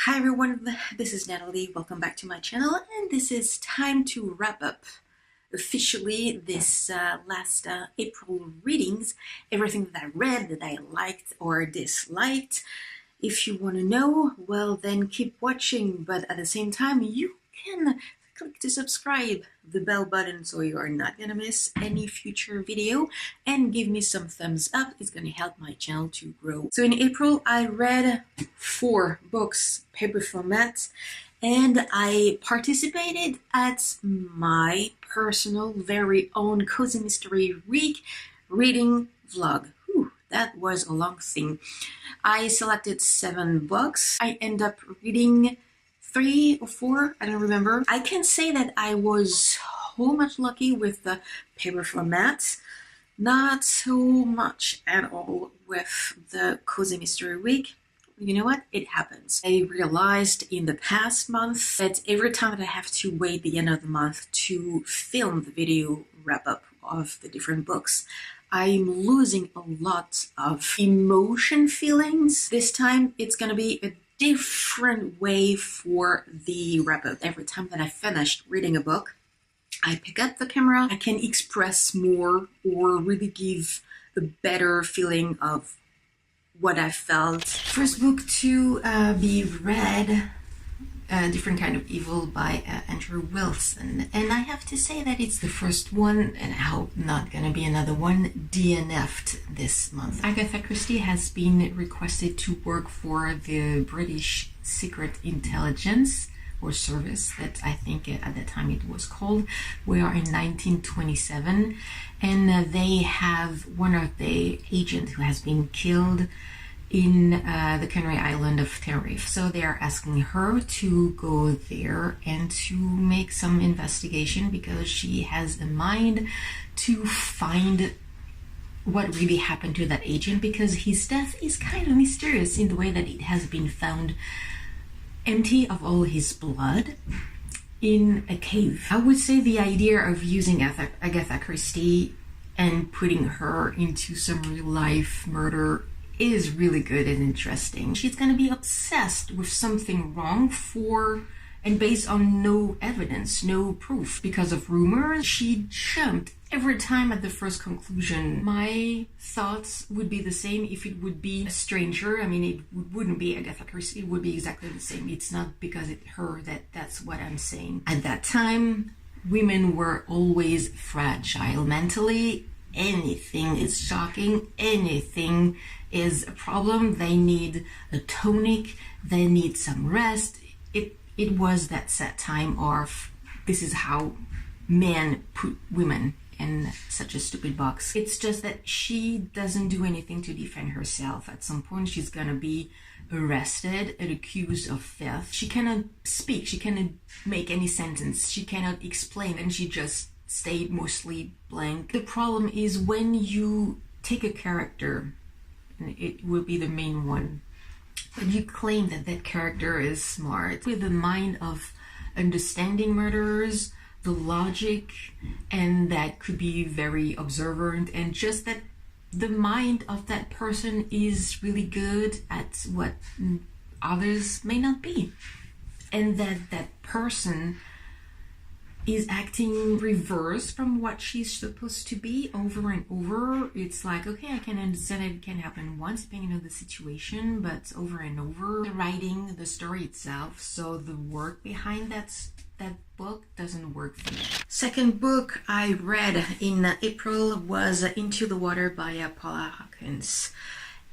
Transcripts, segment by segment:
Hi everyone, this is Natalie. Welcome back to my channel, and this is time to wrap up officially this last April readings, everything that I read that I liked or disliked. If you want to know, well then keep watching, but at the same time you can click to subscribe, the bell button, so you are not gonna miss any future video, and give me some thumbs up. It's gonna help my channel to grow. So in April I read 4 books, paper format, and I participated at my personal very own Cozy Mystery Week reading vlog. Whew, that was a long thing. I selected 7 books. I end up reading 3 or 4, I don't remember. I can say that I was so much lucky with the paper format, not so much at all with the Cozy Mystery Week. You know what? It happens. I realized in the past month that every time that I have to wait the end of the month to film the video wrap-up of the different books, I'm losing a lot of emotion feelings. This time it's gonna be a different way for the wrap-up. Every time that I finished reading a book, I pick up the camera, I can express more or really give a better feeling of what I felt. First book to be read, Different Kind of Evil by Andrew Wilson, and I have to say that it's the first one, and I hope not gonna be another one, DNF'd this month. Agatha Christie has been requested to work for the British Secret Intelligence or Service, that I think at the time it was called. We are in 1927, and they have one of the agents who has been killed in the Canary Island of Tenerife. So they are asking her to go there and to make some investigation, because she has a mind to find what really happened to that agent, because his death is kind of mysterious in the way that it has been found empty of all his blood in a cave. I would say the idea of using Agatha Christie and putting her into some real life murder is really good and interesting. She's gonna be obsessed with something wrong and based on no evidence, no proof. Because of rumors, she jumped every time at the first conclusion. My thoughts would be the same if it would be a stranger. I mean, it wouldn't be Agatha Christie, it would be exactly the same. It's not because it's her that's what I'm saying. At that time, women were always fragile mentally. Anything is shocking, anything is a problem. They need a tonic, they need some rest. It was that set time of, this is how men put women in such a stupid box. It's just that she doesn't do anything to defend herself. At some point she's gonna be arrested and accused of theft. She cannot speak, she cannot make any sentence, she cannot explain, and she just stayed mostly blank. The problem is when you take a character, and it will be the main one, but you claim that that character is smart, with the mind of understanding murderers, the logic, and that could be very observant, and just that the mind of that person is really good at what others may not be, and that that person is acting reverse from what she's supposed to be over and over. It's like, okay, I can understand it can happen once depending on the situation, but over and over. The writing, the story itself, so the work behind that book doesn't work for me. Second book I read in April was Into the Water by Paula Hawkins,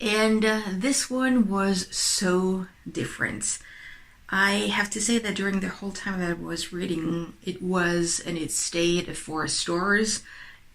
and this one was so different. I have to say that during the whole time that I was reading, it was, and it stayed at 4 stars,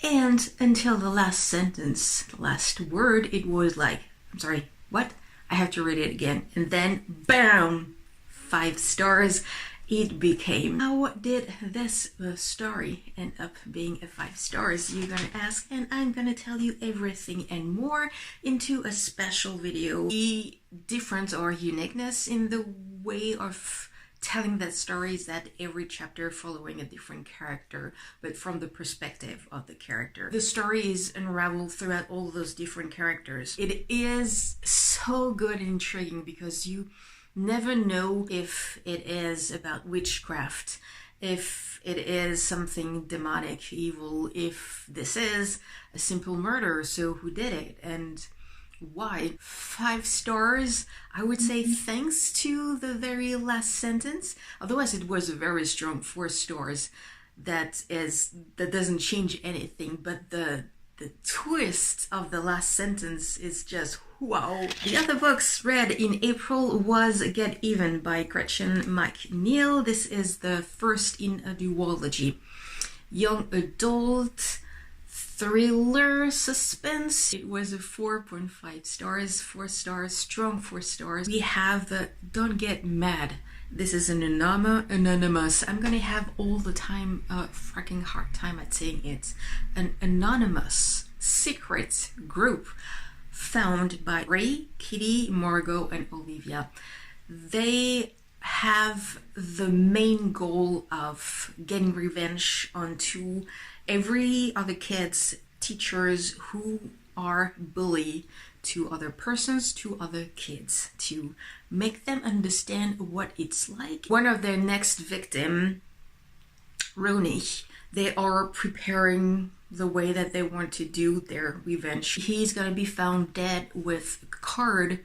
and until the last sentence, the last word, it was like, I'm sorry, what? I have to read it again. And then, bam, 5 stars it became. How did this story end up being a 5 stars, you're gonna ask, and I'm gonna tell you everything and more into a special video. The difference or uniqueness in the way of telling that story is that every chapter following a different character, but from the perspective of the character. The story is unraveled throughout all those different characters. It is so good and intriguing because you never know if it is about witchcraft, if it is something demonic, evil, if this is a simple murder, so who did it and why. 5 stars, I would say, thanks to the very last sentence. Otherwise it was a very strong 4 stars. That doesn't change anything, but the twist of the last sentence is just wow. The other books read in April was Get Even by Gretchen McNeil. This is the first in a duology. Young adult thriller suspense. It was a 4.5 stars, 4 stars, strong 4 stars. We have the Don't Get Mad. This is an anonymous. I'm gonna have all the time a fucking hard time at saying it. An anonymous secret group found by Ray, Kitty, Margot, and Olivia. They have the main goal of getting revenge onto every other kids, teachers who are bully to other persons, to other kids, to make them understand what it's like. One of their next victim, Ronnie, they are preparing the way that they want to do their revenge. He's gonna be found dead with a card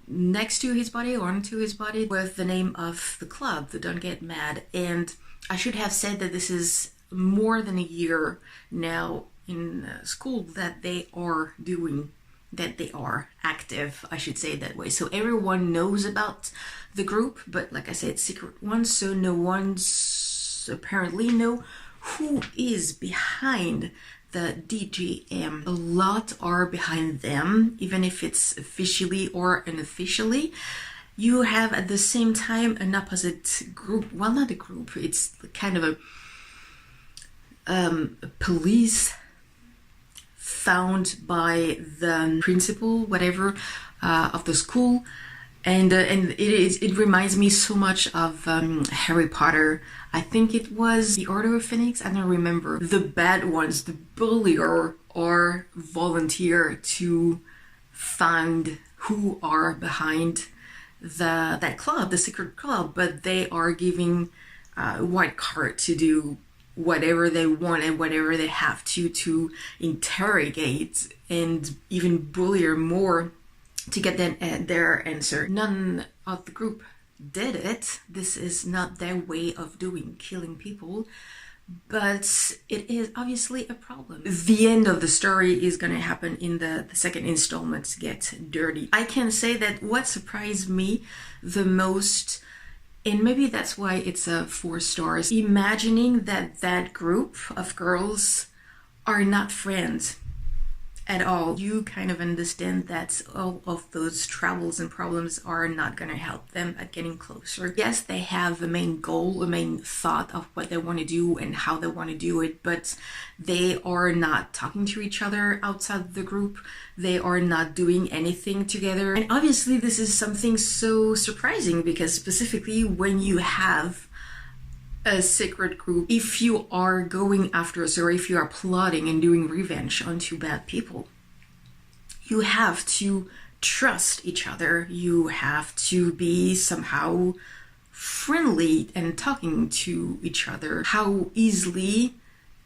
next to his body, onto his body, with the name of the club, the Don't Get Mad. And I should have said that this is more than a year now in school that they are doing, that they are active, I should say it that way. So everyone knows about the group, but like I said, secret one, so no one's apparently know who is behind the DGM. A lot are behind them, even if it's officially or unofficially. You have at the same time an opposite group, well, not a group, it's kind of a police found by the principal, whatever, of the school, and it reminds me so much of Harry Potter. I think it was the Order of Phoenix. I don't remember. The bad ones, the bullier, or volunteer to find who are behind that club, the secret club, but they are giving a white card to do whatever they want and whatever they have to interrogate and even bully more to get their answer. None of the group did it. This is not their way of doing, killing people, but it is obviously a problem. The end of the story is going to happen in the second installment, Get Dirty. I can say that what surprised me the most, and maybe that's why it's a 4 stars, imagining that group of girls are not friends at all. You kind of understand that all of those troubles and problems are not going to help them at getting closer. Yes, they have a main goal, a main thought of what they want to do and how they want to do it, but they are not talking to each other outside the group. They are not doing anything together. And obviously this is something so surprising, because specifically when you have a secret group, if you are going after us, or if you are plotting and doing revenge onto bad people, you have to trust each other. You have to be somehow friendly and talking to each other. How easily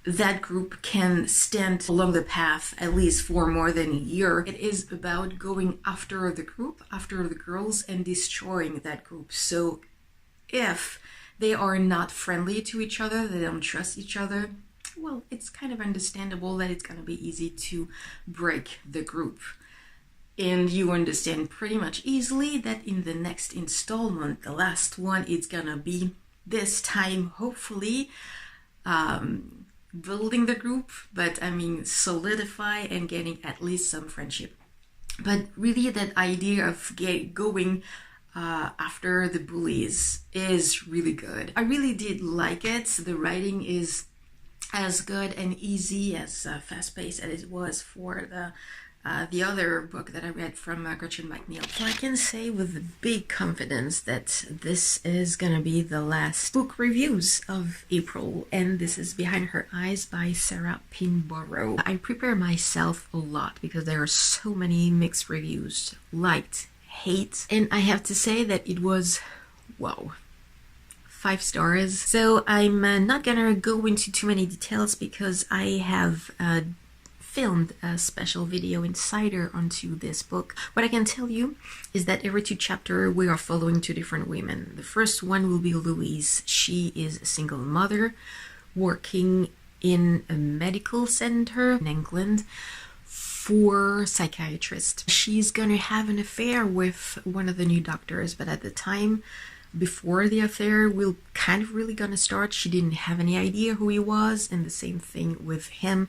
that group can stand along the path, at least for more than a year. It is about going after the group, after the girls, and destroying that group. So if they are not friendly to each other, they don't trust each other, well, it's kind of understandable that it's going to be easy to break the group. And you understand pretty much easily that in the next installment, the last one, it's going to be this time, hopefully, building the group, but I mean solidify and getting at least some friendship. But really that idea of going after the bullies is really good. I really did like it. The writing is as good and easy, as fast-paced as it was for the other book that I read from Gretchen McNeil. So I can say with big confidence that this is gonna be the last book reviews of April, and this is Behind Her Eyes by Sarah Pinborough. I prepare myself a lot because there are so many mixed reviews, liked, hate. And I have to say that it was, wow, 5 stars. So I'm not gonna go into too many details because I have filmed a special video insider onto this book. What I can tell you is that every 2 chapters we are following 2 different women. The first one will be Louise. She is a single mother working in a medical center in England for psychiatrists. She's gonna have an affair with one of the new doctors, but at the time before the affair will kind of really gonna start, she didn't have any idea who he was, and the same thing with him,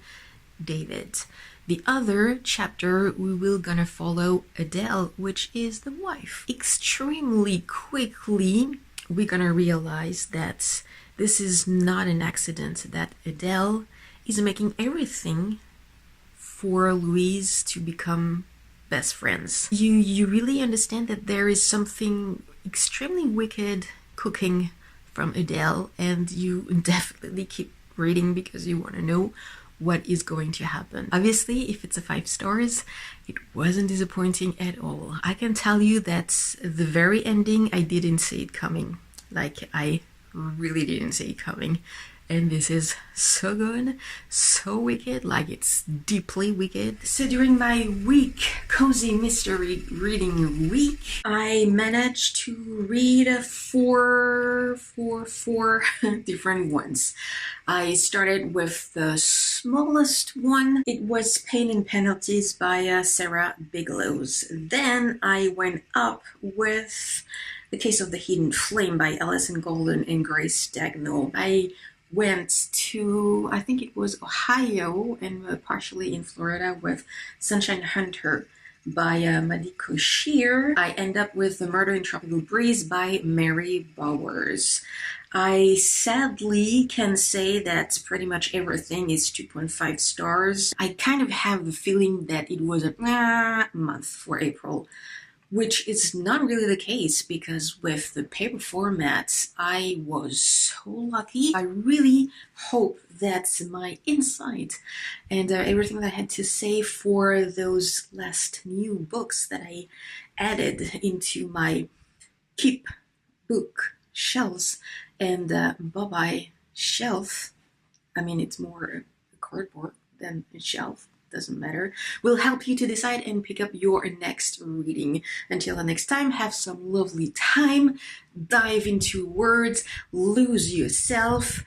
David. The other chapter we will gonna follow Adele, which is the wife. Extremely quickly we're gonna realize that this is not an accident, that Adele is making everything for Louise to become best friends. You really understand that there is something extremely wicked cooking from Adele, and you definitely keep reading because you want to know what is going to happen. Obviously, if it's a 5 stars, it wasn't disappointing at all. I can tell you that the very ending, I didn't see it coming. Like, I really didn't see it coming. And this is so good, so wicked, like it's deeply wicked. So during my week, cozy mystery reading week, I managed to read four different ones. I started with the smallest one. It was Pain and Penalties by Sarah Bigelow's. Then I went up with The Case of the Hidden Flame by Alison Golden and Grace Dagnall. I went to, I think it was Ohio and partially in Florida with Sunshine Hunter by Madiko Shear. I end up with The Murder in Tropical Breeze by Mary Bowers. I sadly can say that pretty much everything is 2.5 stars. I kind of have the feeling that it was a month for April, which is not really the case because with the paper format, I was so lucky. I really hope that my insight and everything that I had to say for those last new books that I added into my keep book shelves and bye-bye shelf, I mean, it's more a cardboard than a shelf, doesn't matter, will help you to decide and pick up your next reading. Until the next time, have some lovely time, dive into words, lose yourself,